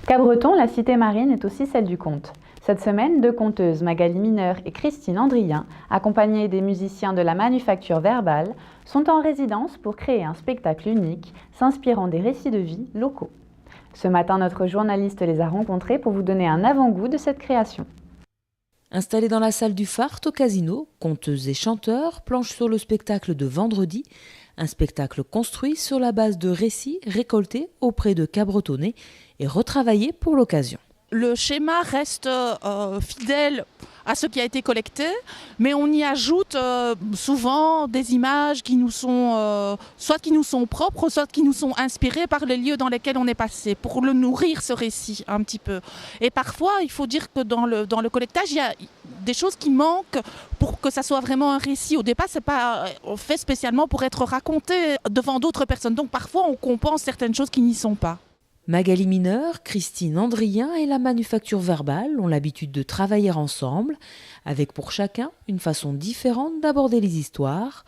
Cabreton, la cité marine, est aussi celle du conte. Cette semaine, deux conteuses, Magali Mineur et Christine Andrien, accompagnées des musiciens de la Manufacture Verbale, sont en résidence pour créer un spectacle unique, s'inspirant des récits de vie locaux. Ce matin, notre journaliste les a rencontrés pour vous donner un avant-goût de cette création. Installés dans la salle du Fart au Casino, conteuses et chanteurs planchent sur le spectacle de vendredi, un spectacle construit sur la base de récits récoltés auprès de Cabretonnais et retravaillés pour l'occasion. Le schéma reste fidèle à ce qui a été collecté, mais on y ajoute souvent des images qui nous sont soit qui nous sont propres, soit qui nous sont inspirées par les lieux dans lesquels on est passé, pour le nourrir ce récit un petit peu. Et parfois, il faut dire que dans le collectage, il y a des choses qui manquent pour que ça soit vraiment un récit. Au départ, c'est pas fait spécialement pour être raconté devant d'autres personnes. Donc parfois, on compense certaines choses qui n'y sont pas. Magali Mineur, Christine Andrien et la Manufacture Verbale ont l'habitude de travailler ensemble, avec pour chacun une façon différente d'aborder les histoires.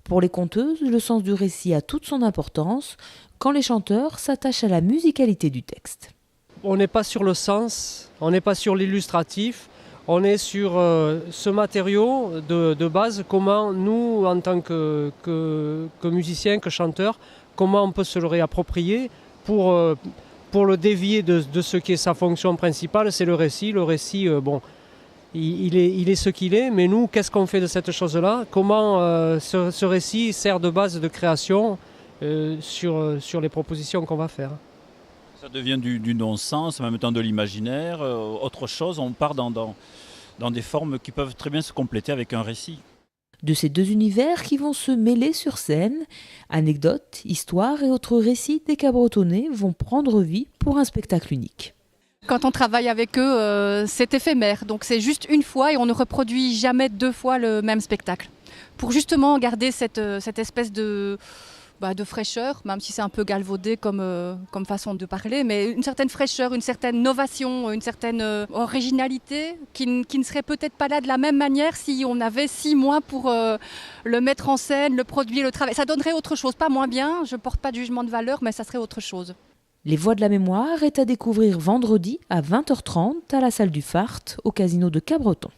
Pour les conteuses, le sens du récit a toute son importance quand les chanteurs s'attachent à la musicalité du texte. On n'est pas sur le sens, on n'est pas sur l'illustratif, on est sur ce matériau de base, comment nous, en tant que musiciens, que chanteurs, comment on peut se le réapproprier pour le dévier de ce qui est sa fonction principale, c'est le récit. Le récit, il est ce qu'il est, mais nous, qu'est-ce qu'on fait de cette chose-là? Comment ce récit sert de base de création sur les propositions qu'on va faire? Ça devient du non-sens, en même temps de l'imaginaire, autre chose, on part dans des formes qui peuvent très bien se compléter avec un récit. De ces deux univers qui vont se mêler sur scène, anecdotes, histoires et autres récits des Cabretonnais vont prendre vie pour un spectacle unique. Quand on travaille avec eux, c'est éphémère, donc c'est juste une fois et on ne reproduit jamais deux fois le même spectacle. Pour justement garder cette espèce de fraîcheur, même si c'est un peu galvaudé comme façon de parler, mais une certaine fraîcheur, une certaine novation, une certaine originalité qui ne serait peut-être pas là de la même manière si on avait 6 mois pour le mettre en scène, le produire, le travail. Ça donnerait autre chose, pas moins bien, je ne porte pas de jugement de valeur, mais ça serait autre chose. Les Voix de la mémoire est à découvrir vendredi à 20h30 à la salle du Fart au Casino de Cabreton.